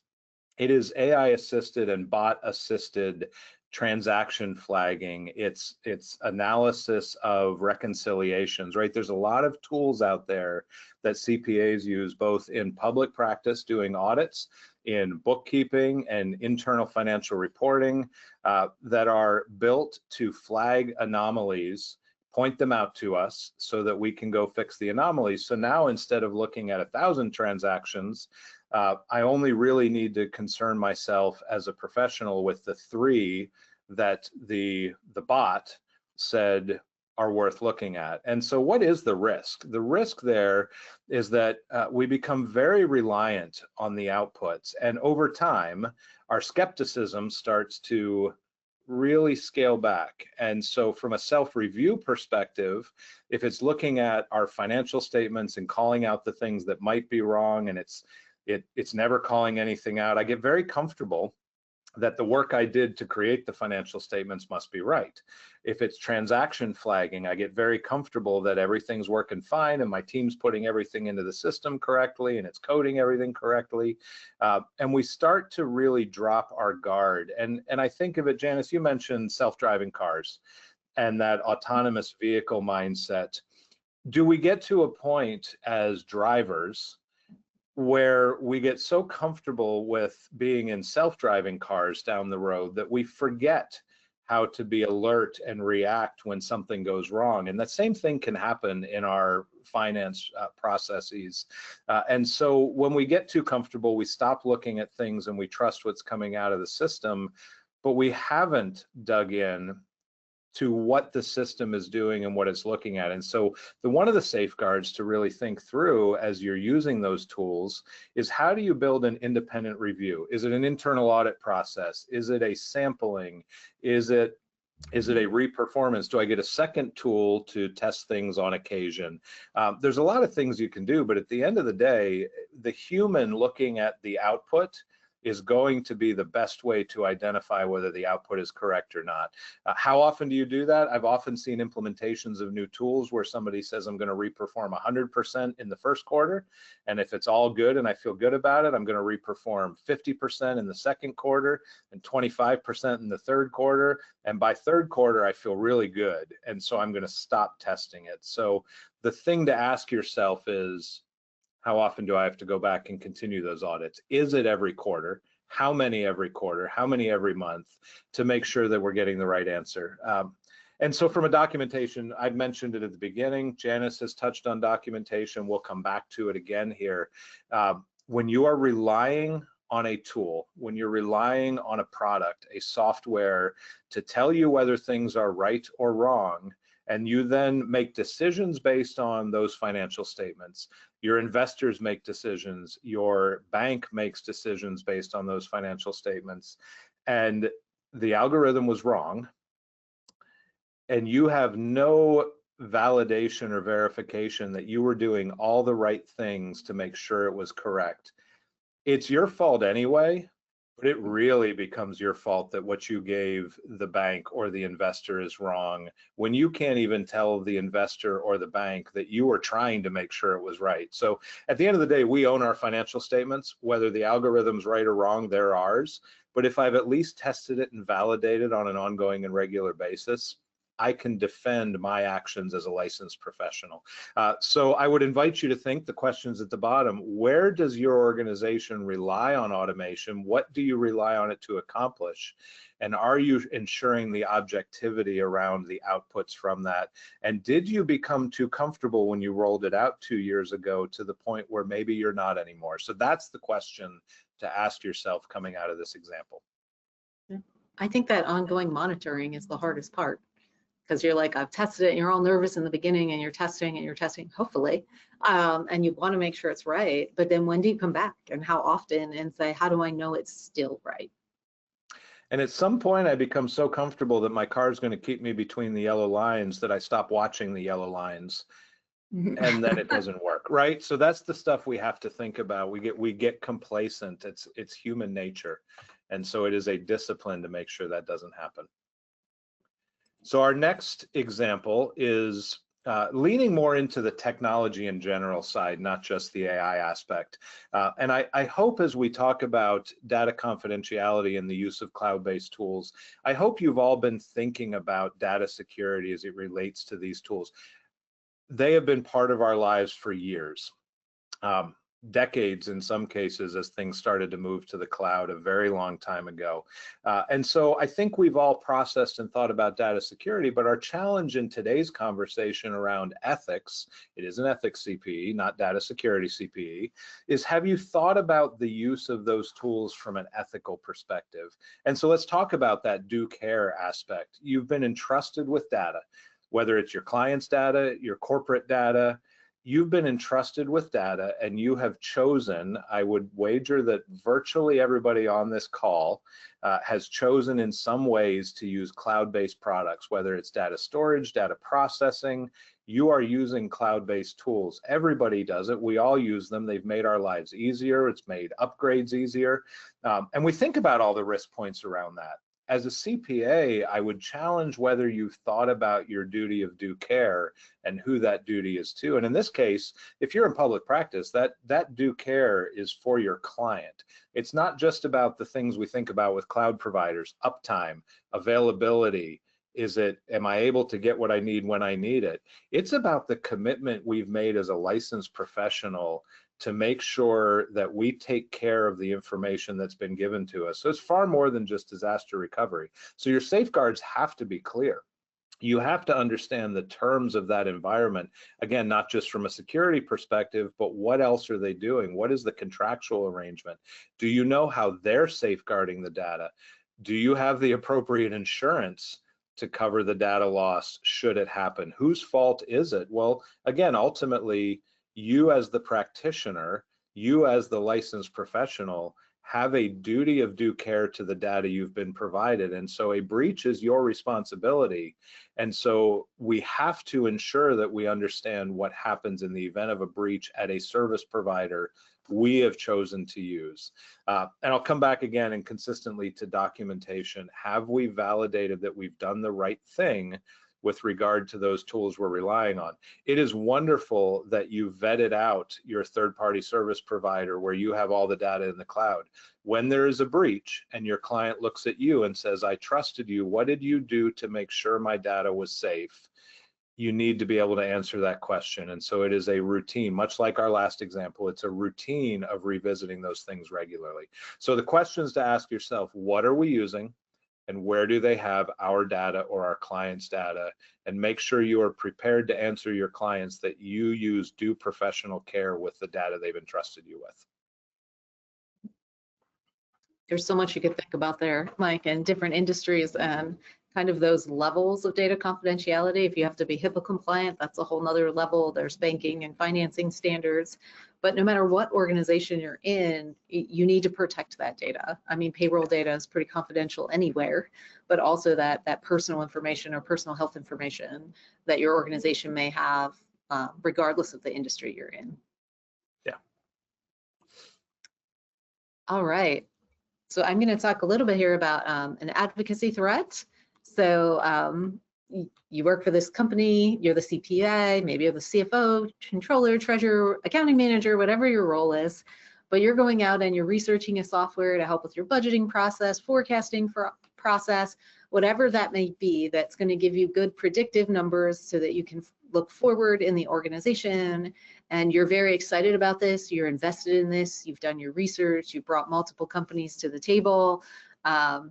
It is AI assisted and bot assisted transaction flagging. It's analysis of reconciliations, right? There's a lot of tools out there that CPAs use both in public practice doing audits, in bookkeeping and internal financial reporting that are built to flag anomalies, point them out to us so that we can go fix the anomalies. So now instead of looking at 1,000 transactions, I only really need to concern myself as a professional with the 3 that the bot said are worth looking at. And so what is the risk? The risk there is that we become very reliant on the outputs, and over time our skepticism starts to really scale back. And so from a self-review perspective, if it's looking at our financial statements and calling out the things that might be wrong, and it's never calling anything out, I get very comfortable that the work I did to create the financial statements must be right. If it's transaction flagging, I get very comfortable that everything's working fine and my team's putting everything into the system correctly and it's coding everything correctly. And we start to really drop our guard. And I think of it, Janice, you mentioned self-driving cars and that autonomous vehicle mindset. Do we get to a point as drivers where we get so comfortable with being in self-driving cars down the road that we forget how to be alert and react when something goes wrong? And that same thing can happen in our finance processes. And so when we get too comfortable, we stop looking at things and we trust what's coming out of the system, but we haven't dug in to what the system is doing and what it's looking at. And so one of the safeguards to really think through as you're using those tools is, how do you build an independent review? Is it an internal audit process? Is it a sampling? Is it a reperformance? Do I get a second tool to test things on occasion? There's a lot of things you can do, but at the end of the day, the human looking at the output is going to be the best way to identify whether the output is correct or not. How often do you do that? I've often seen implementations of new tools where somebody says, I'm going to reperform 100% in the first quarter, and if it's all good and I feel good about it, I'm going to reperform 50% in the second quarter and 25% in the third quarter, and by third quarter I feel really good, and so I'm going to stop testing it. So the thing to ask yourself is, how often do I have to go back and continue those audits? Is it every quarter? How many every quarter? How many every month, to make sure that we're getting the right answer? And so from a documentation, I've mentioned it at the beginning. Janice has touched on documentation. We'll come back to it again here. When you are relying on a tool, when you're relying on a product, a software to tell you whether things are right or wrong, and you then make decisions based on those financial statements, your investors make decisions, your bank makes decisions based on those financial statements, and the algorithm was wrong, and you have no validation or verification that you were doing all the right things to make sure it was correct, it's your fault anyway. But it really becomes your fault that what you gave the bank or the investor is wrong, when you can't even tell the investor or the bank that you were trying to make sure it was right. So at the end of the day, we own our financial statements. Whether the algorithm's right or wrong, they're ours. But if I've at least tested it and validated on an ongoing and regular basis, I can defend my actions as a licensed professional. So I would invite you to think, the questions at the bottom: where does your organization rely on automation? What do you rely on it to accomplish? And are you ensuring the objectivity around the outputs from that? And did you become too comfortable when you rolled it out 2 years ago to the point where maybe you're not anymore? So that's the question to ask yourself coming out of this example. I think that ongoing monitoring is the hardest part, because you're like, I've tested it, and you're all nervous in the beginning, and you're testing, hopefully, and you want to make sure it's right. But then when do you come back, and how often, and say, how do I know it's still right? And at some point, I become so comfortable that my car is going to keep me between the yellow lines that I stop watching the yellow lines, and then it doesn't work, right? So that's the stuff we have to think about. We get complacent. It's human nature, and so it is a discipline to make sure that doesn't happen. So our next example is leaning more into the technology in general side, not just the AI aspect. And I hope as we talk about data confidentiality and the use of cloud-based tools, I hope you've all been thinking about data security as it relates to these tools. They have been part of our lives for years. Decades in some cases, as things started to move to the cloud a very long time ago. And so I think we've all processed and thought about data security, but our challenge in today's conversation around ethics, it is an ethics CPE, not data security CPE, is have you thought about the use of those tools from an ethical perspective? And so let's talk about that due care aspect. You've been entrusted with data, whether it's your client's data, your corporate data. You've been entrusted with data and you have chosen, I would wager that virtually everybody on this call has chosen in some ways to use cloud-based products, whether it's data storage, data processing. You are using cloud-based tools. Everybody does it. We all use them. They've made our lives easier. It's made upgrades easier. And we think about all the risk points around that. As a CPA, I would challenge whether you've thought about your duty of due care and who that duty is to. And in this case, if you're in public practice, that due care is for your client. It's not just about the things we think about with cloud providers, uptime, availability. Am I able to get what I need when I need it? It's about the commitment we've made as a licensed professional to make sure that we take care of the information that's been given to us. So it's far more than just disaster recovery. So your safeguards have to be clear. You have to understand the terms of that environment. Again, not just from a security perspective, but what else are they doing? What is the contractual arrangement? Do you know how they're safeguarding the data? Do you have the appropriate insurance to cover the data loss should it happen? Whose fault is it? Well, again, ultimately, you as the practitioner, you as the licensed professional have a duty of due care to the data you've been provided. And so a breach is your responsibility. And so we have to ensure that we understand what happens in the event of a breach at a service provider we have chosen to use. And I'll come back again and consistently to documentation. Have we validated that we've done the right thing with regard to those tools we're relying on? It is wonderful that you vetted out your third-party service provider where you have all the data in the cloud. When there is a breach and your client looks at you and says, I trusted you, what did you do to make sure my data was safe? You need to be able to answer that question. And so it is a routine, much like our last example, it's a routine of revisiting those things regularly. So the questions to ask yourself, what are we using? And where do they have our data or our clients' data? And make sure you are prepared to answer your clients that you use due professional care with the data they've entrusted you with. There's so much you could think about there, Mike, in different industries and kind of those levels of data confidentiality. If you have to be HIPAA compliant, that's a whole nother level. There's banking and financing standards. But no matter what organization you're in, you need to protect that data. I mean, payroll data is pretty confidential anywhere, but also that personal information or personal health information that your organization may have, regardless of the industry you're in. Yeah. All right. So I'm going to talk a little bit here about an advocacy threat. So you work for this company, you're the CPA, maybe you're the CFO, controller, treasurer, accounting manager, whatever your role is, but you're going out and you're researching a software to help with your budgeting process, forecasting process, whatever that may be, that's going to give you good predictive numbers so that you can look forward in the organization. And you're very excited about this, you're invested in this, you've done your research, you've brought multiple companies to the table,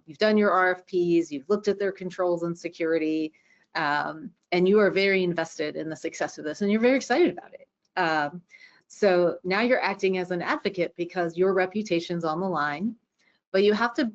you've done your RFPs, you've looked at their controls and security, and you are very invested in the success of this and you're very excited about it. So now you're acting as an advocate because your reputation's on the line, but you have to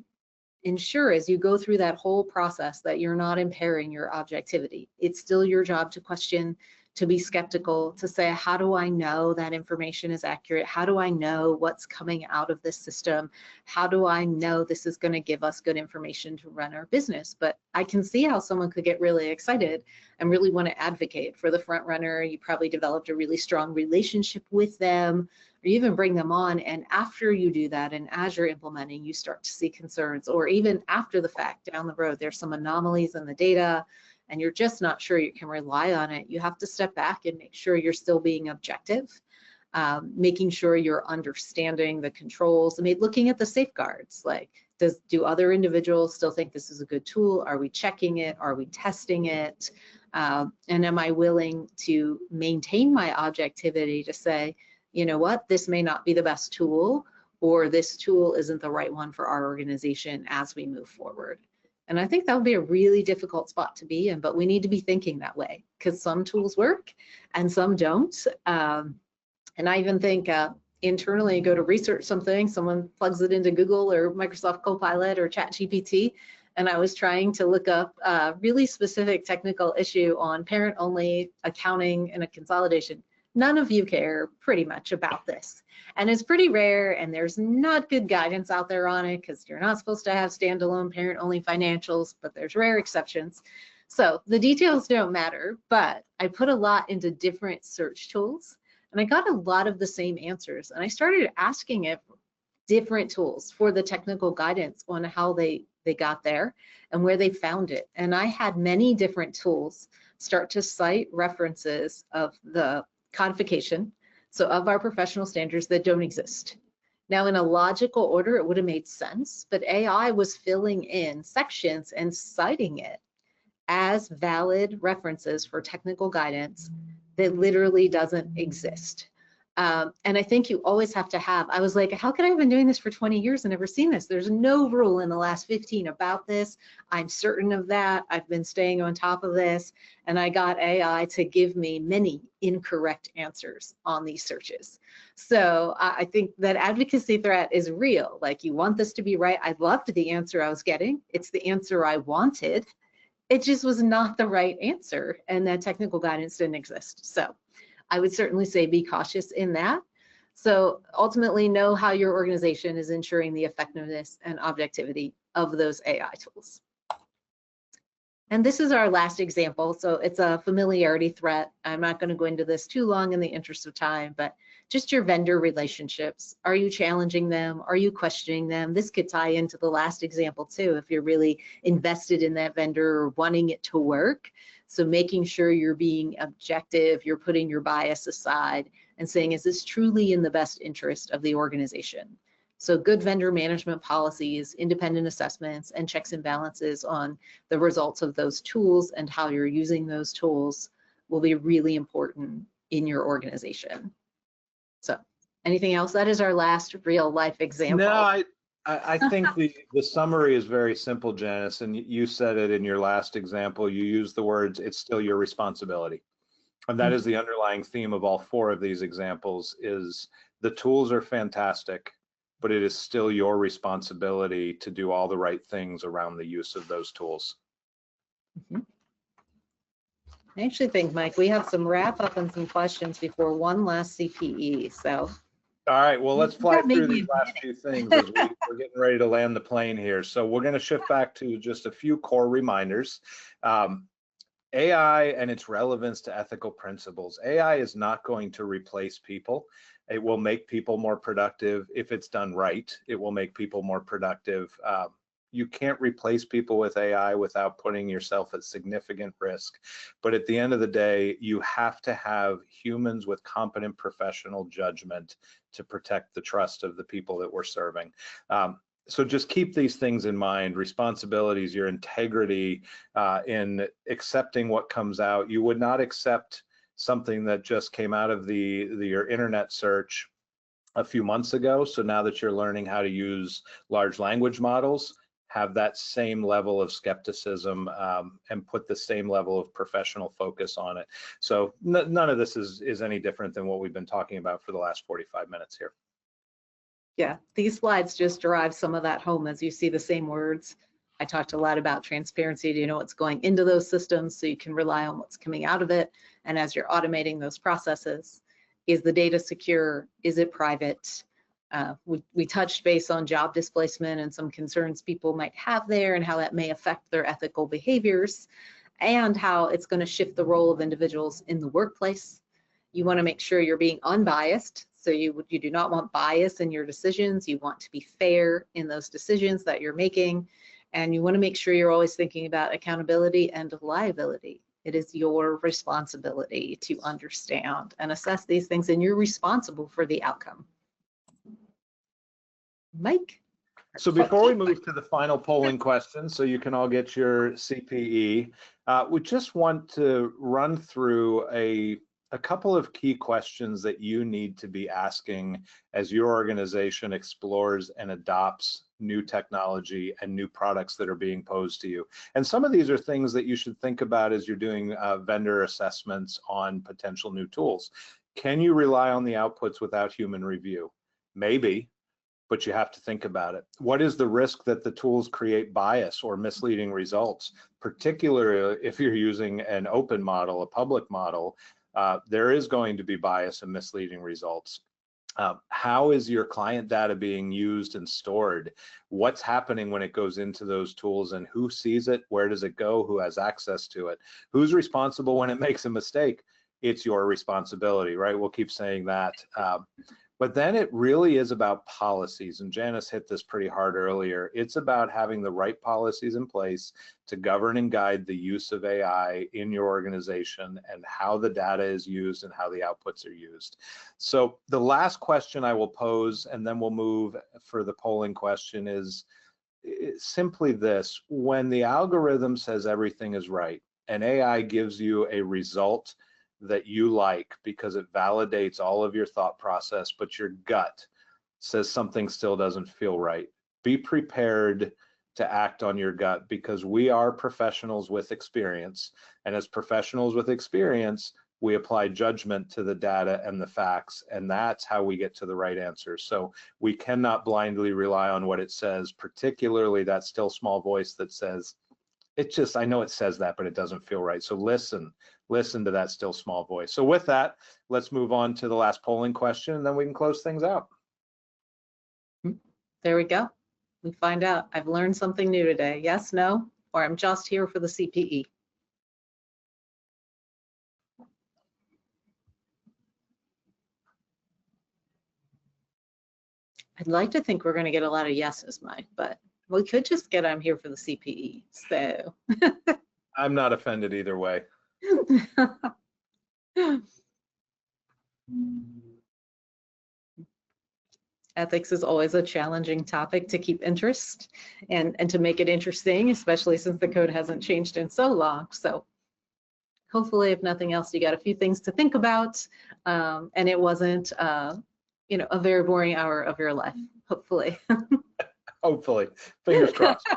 ensure as you go through that whole process that you're not impairing your objectivity. It's still your job to question, to be skeptical, to say, how do I know that information is accurate? How do I know what's coming out of this system? How do I know this is going to give us good information to run our business? But I can see how someone could get really excited and really want to advocate for the front runner. You probably developed a really strong relationship with them, or you even bring them on. And after you do that, and as you're implementing, you start to see concerns, or even after the fact, down the road, there's some anomalies in the data, and you're just not sure you can rely on it, you have to step back and make sure you're still being objective, making sure you're understanding the controls. I mean, looking at the safeguards, like do other individuals still think this is a good tool? Are we checking it? Are we testing it? And am I willing to maintain my objectivity to say, you know what, this may not be the best tool, or this tool isn't the right one for our organization as we move forward. And I think that would be a really difficult spot to be in, but we need to be thinking that way, because some tools work and some don't. And I even think internally, go to research something, someone plugs it into Google or Microsoft Copilot or ChatGPT, and I was trying to look up a really specific technical issue on parent-only accounting and a consolidation. None of you care pretty much about this. And it's pretty rare, and there's not good guidance out there on it, because you're not supposed to have standalone parent-only financials, but there's rare exceptions. So the details don't matter, but I put a lot into different search tools, and I got a lot of the same answers. And I started asking it different tools for the technical guidance on how they got there and where they found it. And I had many different tools start to cite references of the codification, so of our professional standards that don't exist. Now, in a logical order, it would have made sense, but AI was filling in sections and citing it as valid references for technical guidance that literally doesn't exist. And I think you always have to have, I was like, how could I have been doing this for 20 years and never seen this? There's no rule in the last 15 about this. I'm certain of that. I've been staying on top of this. And I got AI to give me many incorrect answers on these searches. So I think that advocacy threat is real. Like, you want this to be right. I loved the answer I was getting. It's the answer I wanted. It just was not the right answer, and that technical guidance didn't exist. So I would certainly say be cautious in that. So ultimately, know how your organization is ensuring the effectiveness and objectivity of those AI tools. And this is our last example. So it's a familiarity threat. I'm not going to go into this too long in the interest of time, but just your vendor relationships. Are you challenging them? Are you questioning them? This could tie into the last example too, if you're really invested in that vendor or wanting it to work. So making sure you're being objective, you're putting your bias aside and saying, is this truly in the best interest of the organization? So good vendor management policies, independent assessments, and checks and balances on the results of those tools and how you're using those tools will be really important in your organization. So anything else? That is our last real life example. No, I think the summary is very simple, Janice, and you said it in your last example. You used the words, it's still your responsibility. And that is the underlying theme of all four of these examples, is the tools are fantastic, but it is still your responsibility to do all the right things around the use of those tools. I actually think, Mike, we have some wrap up and some questions before one last CPE. So. All right, well, let's fly through these last few things as we're getting ready to land the plane here. So we're going to shift back to just a few core reminders. AI and its relevance to ethical principles. AI is not going to replace people. It will make people more productive. If it's done right, it will make people more productive. You can't replace people with AI without putting yourself at significant risk. But at the end of the day, you have to have humans with competent professional judgment to protect the trust of the people that we're serving. So just keep these things in mind: responsibilities, your integrity in accepting what comes out. You would not accept something that just came out of your internet search a few months ago. So now that you're learning how to use large language models, have that same level of skepticism and put the same level of professional focus on it. So none of this is any different than what we've been talking about for the last 45 minutes here. Yeah, these slides just drive some of that home as you see the same words. I talked a lot about transparency. Do you know what's going into those systems so you can rely on what's coming out of it? And as you're automating those processes, is the data secure? Is it private? We touched base on job displacement and some concerns people might have there and how that may affect their ethical behaviors and how it's going to shift the role of individuals in the workplace. You want to make sure you're being unbiased. So you do not want bias in your decisions. You want to be fair in those decisions that you're making. And you want to make sure you're always thinking about accountability and liability. It is your responsibility to understand and assess these things, and you're responsible for the outcome. Mike? So before we move to the final polling question, so you can all get your CPE, we just want to run through a couple of key questions that you need to be asking as your organization explores and adopts new technology and new products that are being posed to you. And some of these are things that you should think about as you're doing vendor assessments on potential new tools. Can you rely on the outputs without human review? Maybe, but you have to think about it. What is the risk that the tools create bias or misleading results, particularly if you're using an open model, a public model? There is going to be bias and misleading results. How is your client data being used and stored? What's happening when it goes into those tools, and who sees it? Where does it go? Who has access to it? Who's responsible when it makes a mistake? It's your responsibility, right? We'll keep saying that. But then it really is about policies, and Janice hit this pretty hard earlier. It's about having the right policies in place to govern and guide the use of AI in your organization and how the data is used and how the outputs are used. So the last question I will pose, and then we'll move for the polling question, is simply this: when the algorithm says everything is right and AI gives you a result that you like because it validates all of your thought process, but your gut says something still doesn't feel right, be prepared to act on your gut, because we are professionals with experience, and as professionals with experience, we apply judgment to the data and the facts, and that's how we get to the right answer. So we cannot blindly rely on what it says, particularly that still small voice that says, it's just, I know it says that, but it doesn't feel right. So listen to that still small voice. So with that, let's move on to the last polling question, and then we can close things out. There we go. We find out. I've learned something new today. Yes, no, or I'm just here for the CPE. I'd like to think we're going to get a lot of yeses, Mike, but we could just get I'm here for the CPE. So I'm not offended either way. Ethics is always a challenging topic to keep interest and to make it interesting, especially since the code hasn't changed in so long. So hopefully, if nothing else, you got a few things to think about, and it wasn't you know, a very boring hour of your life, hopefully. Hopefully, fingers crossed.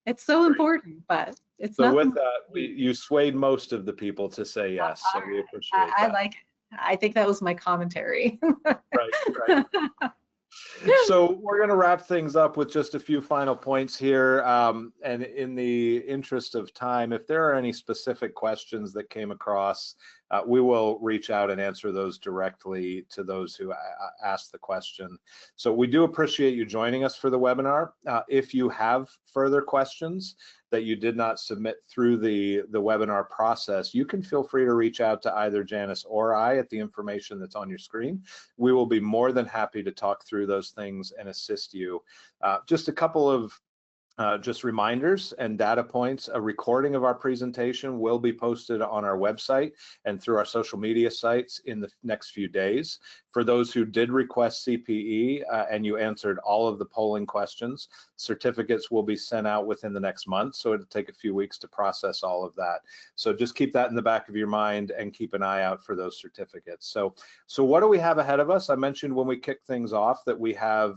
It's so important, but it's so not. With that, you swayed most of the people to say yes, so we appreciate that. I like it. I think that was my commentary. Right. So we're going to wrap things up with just a few final points here. And in the interest of time, if there are any specific questions that came across, we will reach out and answer those directly to those who asked the question. So we do appreciate you joining us for the webinar. If you have further questions that you did not submit through the webinar process, you can feel free to reach out to either Janice or I at the information that's on your screen. We will be more than happy to talk through those things and assist you. Just a couple of just reminders and data points. A recording of our presentation will be posted on our website and through our social media sites in the next few days. For those who did request CPE and you answered all of the polling questions, certificates will be sent out within the next month, so it'll take a few weeks to process all of that. So just keep that in the back of your mind and keep an eye out for those certificates. So what do we have ahead of us? I mentioned when we kick things off that we have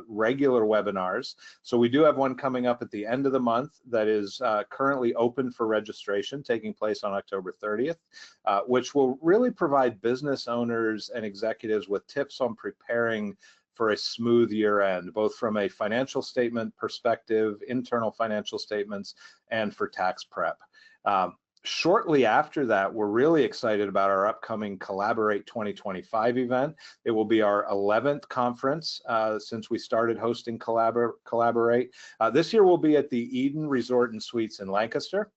regular webinars. So we do have one coming up at the end of the month that is currently open for registration, taking place on October 30th, which will really provide business owners and executives with tips on preparing for a smooth year end, both from a financial statement perspective, internal financial statements, and for tax prep. Shortly after that, we're really excited about our upcoming Collaborate 2025 event. It will be our 11th conference since we started hosting Collaborate. This year we'll be at the Eden Resort and Suites in Lancaster.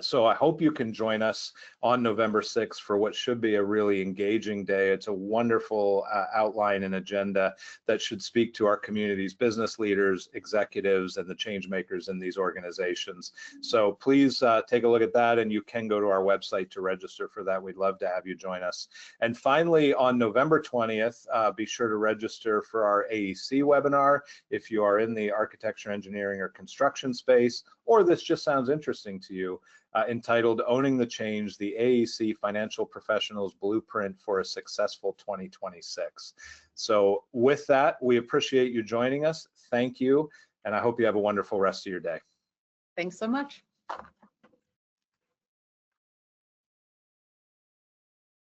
So I hope you can join us on November 6th for what should be a really engaging day. It's a wonderful outline and agenda that should speak to our community's business leaders, executives, and the change makers in these organizations. So please take a look at that, and you can go to our website to register for that. We'd love to have you join us. And finally, on November 20th, be sure to register for our AEC webinar if you are in the architecture, engineering, or construction space, or this just sounds interesting to you. Entitled Owning the Change, the AEC Financial Professionals Blueprint for a Successful 2026. So with that, we appreciate you joining us. Thank you, and I hope you have a wonderful rest of your day. Thanks so much.